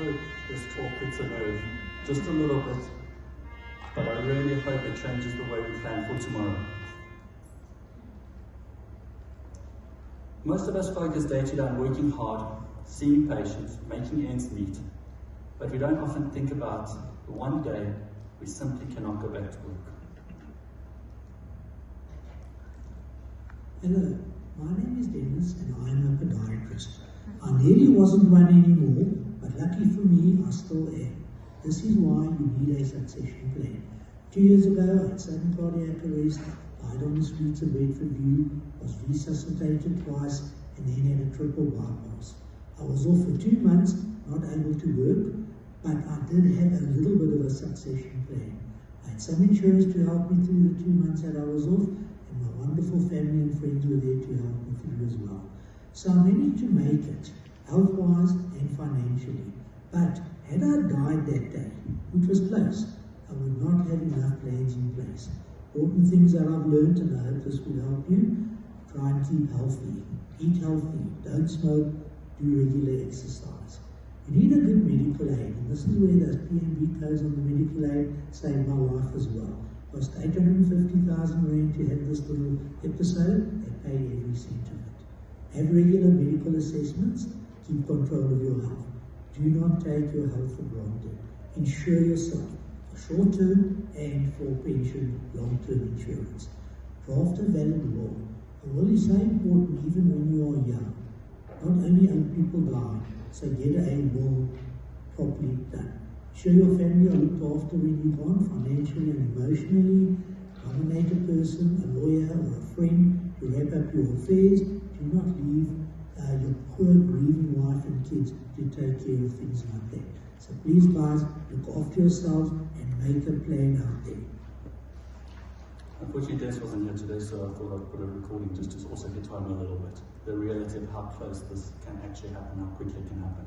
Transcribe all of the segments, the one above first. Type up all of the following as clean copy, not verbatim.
hope this talk hits a nerve, just a little bit, but I really hope it changes the way we plan for tomorrow. Most of us focus day to day on working hard, seeing patients, making ends meet, but we don't often think about the one day we simply cannot go back to work. Hello, my name is Dennis and I am a podiatrist. I nearly wasn't one anymore, but lucky for me, I still am. This is why you need a succession plan. 2 years ago, I had sudden cardiac arrest, died on the streets of Bedfordview, was resuscitated twice, and then had a triple bypass. I was off for 2 months, not able to work, but I did have a little bit of a succession plan. I had some insurance to help me through the 2 months that I was off, and my wonderful family and friends were there to help me through as well. So I managed to make it, health-wise and financially. But had I died that day, which was close, I would not have enough plans in place. Important things that I've learned, and I hope this will help you: try and keep healthy, eat healthy, don't smoke, do regular exercise. You need a good medical aid, and this is where those PMB codes on the medical aid saved my life as well. It cost 850,000 rand to have this little episode. They paid every cent of it. Have regular medical assessments, keep control of your health. Do not take your health for granted. Insure yourself for short-term and for pension long-term insurance. Draft a valid will. A will is so important even when you are young. Not only old people die, so get a will properly done. Ensure your family are looked after when you're gone, financially and emotionally. Nominate a person, a lawyer or a friend to wrap up your affairs. Do not leave your poor grieving wife and kids to take care of things like that. So please guys, look after yourselves and make a plan out there. Unfortunately, Des wasn't here today, so I thought I'd put a recording just to also get home a little bit. The reality of how close this can actually happen, how quickly it can happen.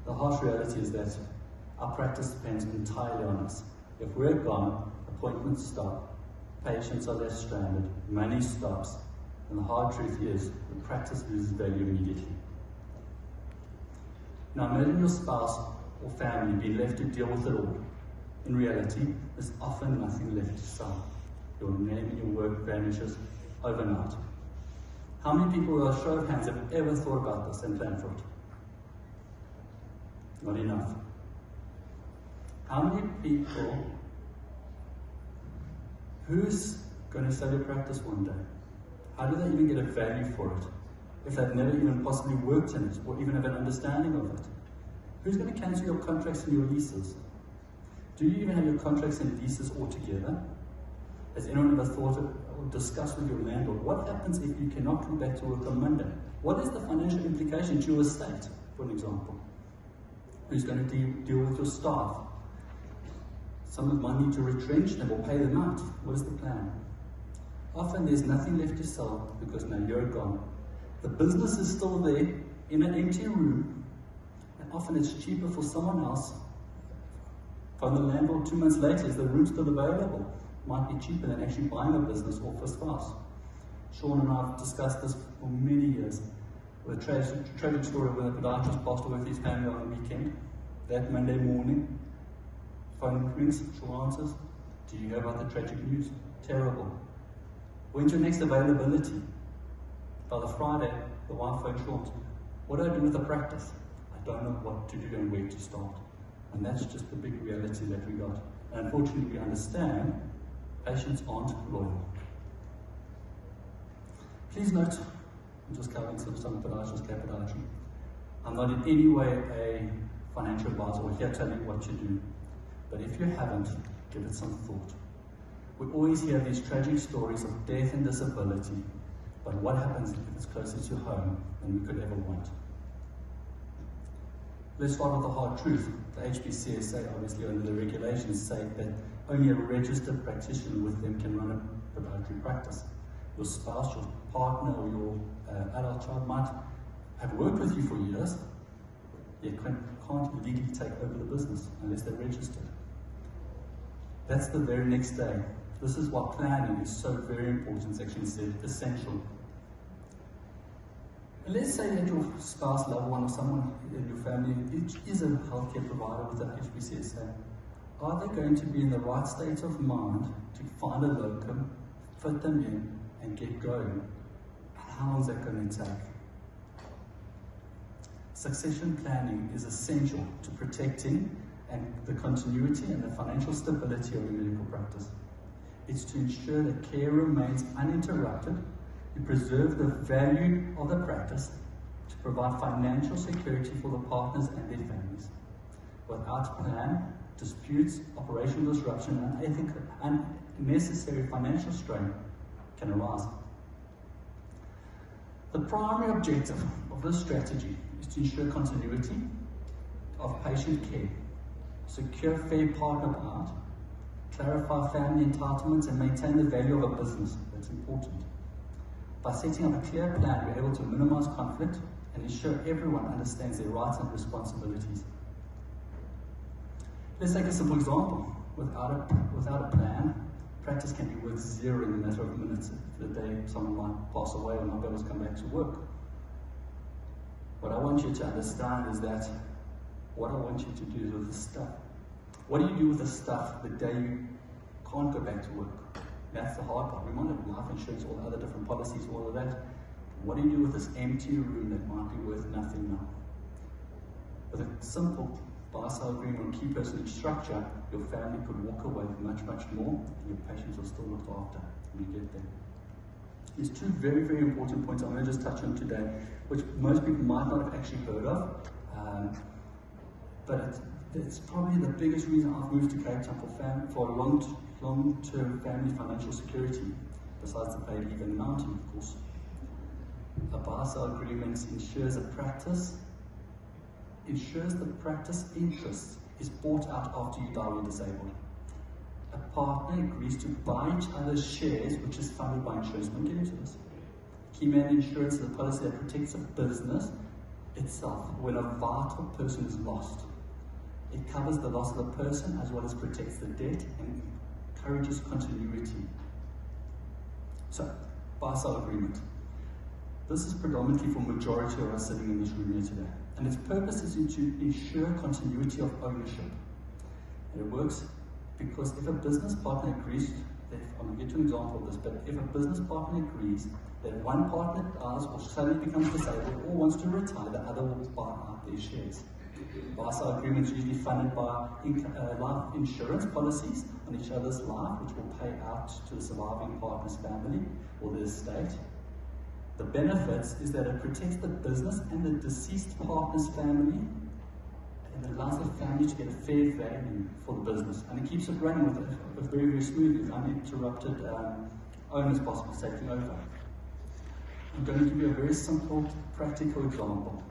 The harsh reality is that our practice depends entirely on us. If we're gone, appointments stop, patients are left stranded, money stops, and the hard truth is, the practice loses value immediately. Now imagine your spouse or family being left to deal with it all. In reality, there's often nothing left to sell. Your name and your work vanishes overnight. How many people, with a show of hands, have ever thought about this and planned for it? Not enough. How many people, who's going to sell your practice one day? How do they even get a value for it if they've never even possibly worked in it or even have an understanding of it? Who's going to cancel your contracts and your leases? Do you even have your contracts and leases all together? Has anyone ever thought of or discussed with your landlord, what happens if you cannot come back to work on Monday? What is the financial implication to your estate, for an example? Who's going to deal with your staff? Someone might need to retrench them or pay them out. What is the plan? Often there's nothing left to sell because now you're gone. The business is still there in an empty room, and often it's cheaper for someone else. From the landlord 2 months later, is the room still available? Might be cheaper than actually buying a business off a spouse. Sean and I have discussed this for many years. With a tragic story where a podiatrist passed away with his family on the weekend. That Monday morning, phone rings, Sean answers, "Do you hear about the tragic news? Terrible. When's your next availability?" By the Friday, the wife phoned Sean. "What do I do with the practice? I don't know what to do and where to start." And that's just the big reality that we got. And unfortunately, we understand patients aren't loyal. Please note, I'm just covering some podiatrist care podiatry. I'm not in any way a financial advisor or here telling you what to do. But if you haven't, give it some thought. We always hear these tragic stories of death and disability, but what happens if it's closer to home than we could ever want? Let's start with the hard truth. The HPCSA, obviously under the regulations, say that only a registered practitioner with them can run a podiatry practice. Your spouse, your partner, or your adult child might have worked with you for years, yet can't legally take over the business unless they're registered. That's the very next day. This is why planning is so very important. It's actually essential. Let's say that your spouse, loved one, or someone in your family is a healthcare provider with an HPCSA. Are they going to be in the right state of mind to find a locum, fit them in, and get going? How long is that going to take? Succession planning is essential to protecting and the continuity and the financial stability of a medical practice. It's to ensure that care remains uninterrupted, to preserve the value of the practice, to provide financial security for the partners and their families. Without a plan, disputes, operational disruption, and unethical, unnecessary financial strain can arise. The primary objective of this strategy is to ensure continuity of patient care, secure fair partner buyout, clarify family entitlements, and maintain the value of a business. That's important. By setting up a clear plan, we're able to minimize conflict and ensure everyone understands their rights and responsibilities. Let's take a simple example. Without a plan, practice can be worth zero in a matter of minutes. If the day someone might pass away or not be able to come back to work. What I want you to understand is that what I want you to do is with the stuff. What do you do with the stuff the day you can't go back to work? That's the hard part. We might have life insurance, all the other different policies, all of that. What do you do with this empty room that might be worth nothing now? With a simple buy-sell agreement or key personage structure, your family could walk away with much, much more, and your patients are still looked after when you get there. There's two very, very important points I'm going to just touch on today, which most people might not have actually heard of, but it's probably the biggest reason I've moved to Cape Town for long-term family financial security, besides the paid leave and mountain, of course. A buy-sell agreement ensures the practice interest is bought out after you die when disabled. A partner agrees to buy each other's shares, which is funded by insurance. We'll get into this. Keyman insurance is a policy that protects a business itself when a vital person is lost. It covers the loss of the person as well as protects the debt and encourages continuity. So, buy-sell agreement. This is predominantly for majority of us sitting in this room here today. And its purpose is to ensure continuity of ownership. And it works because if a business partner agrees, I'm going to get to an example of this, but if a business partner agrees that one partner dies or suddenly becomes disabled or wants to retire, the other will buy out their shares. Buy-sell agreements usually funded by life insurance policies on each other's life, which will pay out to the surviving partner's family or the estate. The benefits is that it protects the business and the deceased partner's family and allows the family to get a fair value for the business. And it keeps it running with a very, very smooth, uninterrupted owners possible taking over. I'm going to give you a very simple, practical example.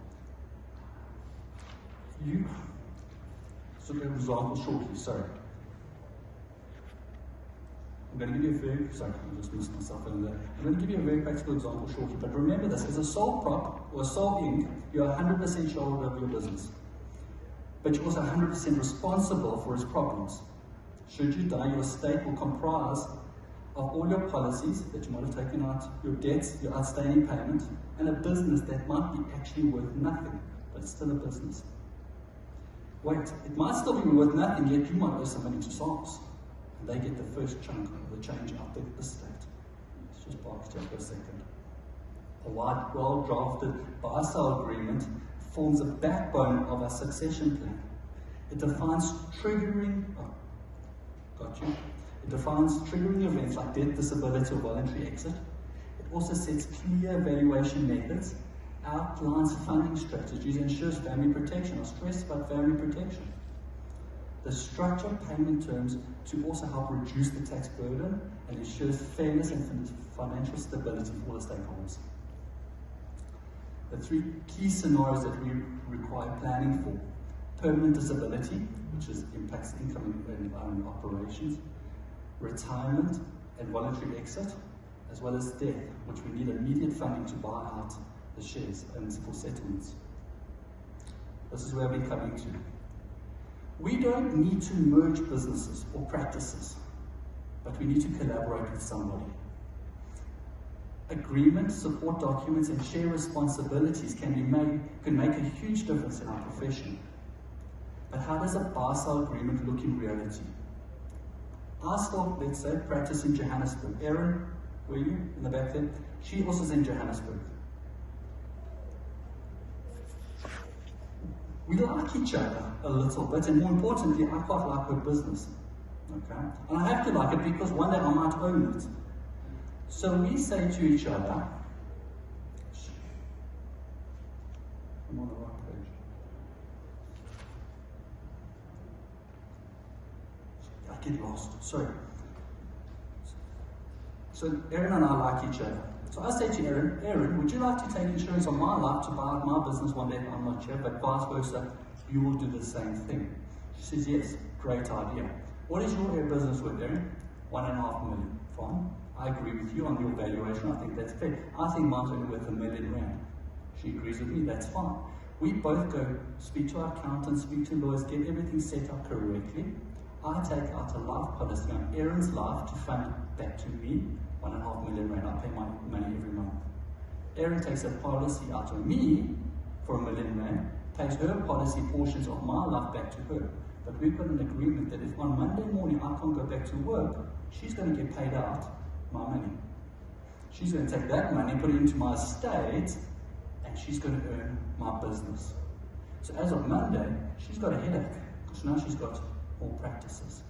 I'm going to give you a very, sorry, I just missed myself in there. I'm going to give you a very practical example shortly, but remember this, as a sole prop or a sole Inc., you're 100% shareholder of your business. But you're also 100% responsible for its problems. Should you die, your estate will comprise of all your policies that you might have taken out, your debts, your outstanding payment, and a business that might be actually worth nothing, but it's still a business. Wait, it might still be worth nothing, yet you might owe some money to SARS. And they get the first chunk of the change out of the estate. Let's just park it here for a second. A well-drafted buy-sell agreement forms the backbone of our succession plan. It defines triggering events like death, disability, or voluntary exit. It also sets clear valuation methods, outlines funding strategies, ensures family protection. I stress about family protection. The structured payment terms to also help reduce the tax burden and ensures fairness and financial stability for the stakeholders. The three key scenarios that we require planning for: permanent disability, which impacts income and operations, retirement and voluntary exit, as well as death, which we need immediate funding to buy out the shares and for settlements. This is where we're coming to. We don't need to merge businesses or practices, but we need to collaborate with somebody. agreement, support documents, and share responsibilities can make a huge difference in our profession. But how does a buy-sell agreement look in reality? Our staff, let's say, practice in Johannesburg. Erin, were you in the back there? She also is in Johannesburg. We like each other a little bit, and more importantly, I quite like her business. Okay? And I have to like it because one day I might own it. So we say to each other, I'm on the right page. I get lost, sorry. So Erin and I like each other. So I say to Erin, would you like to take insurance on my life to buy out my business one day if I'm not here, but vice versa, you will do the same thing? She says, yes, great idea. What is your business worth, Erin? 1.5 million. Fine. I agree with you on your valuation. I think that's fair. I think mine's only worth R1 million. She agrees with me, that's fine. We both go speak to our accountants, speak to lawyers, get everything set up correctly. I take out a life policy on Erin's life to fund back to me, 1.5 million rand. I pay my money every month. Erin takes a policy out on me for R1 million, pays her policy portions of my life back to her. But we've got an agreement that if on Monday morning I can't go back to work, she's going to get paid out my money. She's going to take that money, put it into my estate, and she's going to earn my business. So as of Monday, she's got a headache, because now she's got more practices.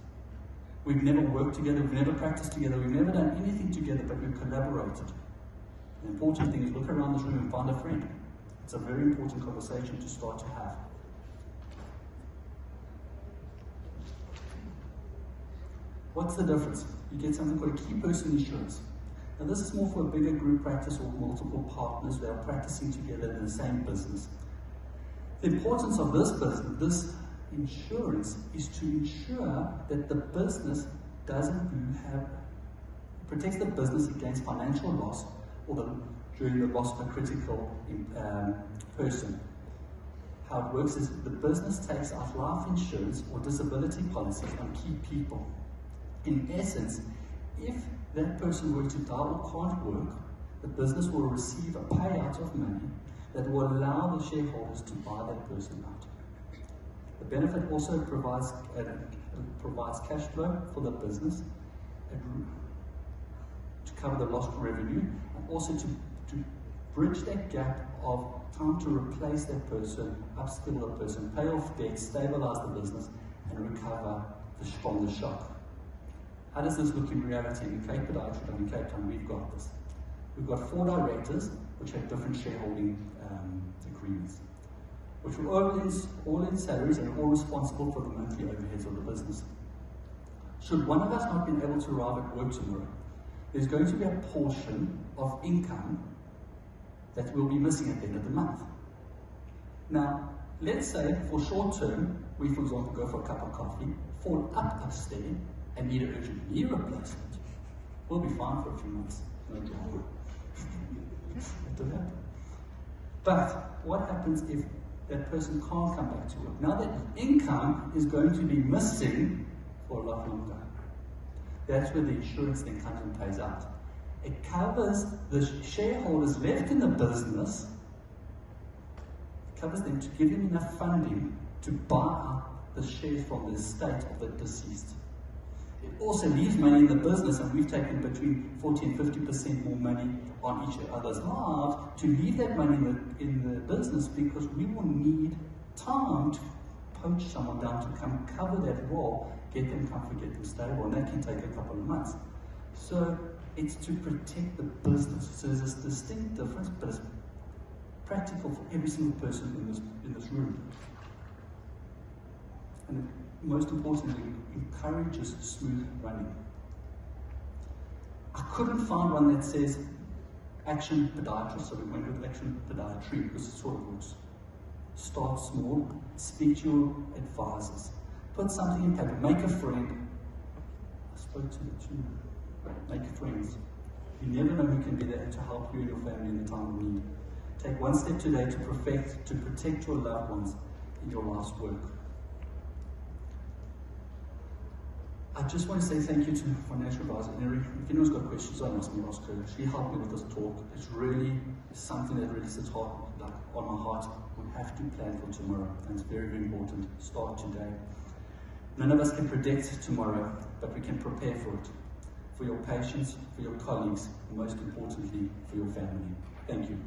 We've never worked together, we've never practiced together, we've never done anything together, but we've collaborated. The important thing is look around this room and find a friend. It's a very important conversation to start to have. What's the difference? You get something called a key person insurance. Now this is more for a bigger group practice or multiple partners that are practicing together in the same business. The importance of this business, this insurance, is to ensure that the business protects the business against financial loss or during the loss of a critical person. How it works is the business takes out life insurance or disability policies on key people. In essence, if that person were to die or can't work, the business will receive a payout of money that will allow the shareholders to buy that person out. The benefit also provides cash flow for the business to cover the lost revenue, and also to bridge that gap of time to replace that person, upskill the person, pay off debt, stabilize the business, and recover from the shock. How does this look in reality? In Cape Podiatry and in Cape Town, we've got this. We've got 4 directors which have different shareholding agreements, which are all in salaries and are all responsible for the monthly overheads of the business. Should one of us not be able to arrive at work tomorrow, there's going to be a portion of income that will be missing at the end of the month. Now, let's say for short term, we for example go for a cup of coffee, fall up a stair, and need an urgent knee replacement. We'll be fine for a few months. No problem. It'll happen. But what happens if that person can't come back to work? Now that income is going to be missing for a lot longer. That's where the insurance then comes and pays out. It covers the shareholders left in the business, it covers them to give them enough funding to buy out the shares from the estate of the deceased. It also leaves money in the business, and we've taken between 40 and 50% more money on each other's lives to leave that money in the business, because we will need time to poach someone down to come cover that role, get them comfort, get them stable, and that can take a couple of months. So it's to protect the business. So there's this distinct difference, but it's practical for every single person in this room. And most importantly, encourages smooth running. I couldn't find one that says action podiatrist, so we went with action podiatry because it sort of works. Start small, speak to your advisors, put something in paper, make a friend. I spoke to the two, make friends. You never know who can be there to help you and your family in the time of need. Take one step today to protect your loved ones in your life's work. I just want to say thank you to Financial Advisor Inri. If anyone's got questions, don't ask me, ask her. She helped me with this talk. It's really something that really sits hard, like, on my heart. We have to plan for tomorrow, and it's very, very important. Start today. None of us can predict tomorrow, but we can prepare for it. For your patients, for your colleagues, and most importantly, for your family. Thank you.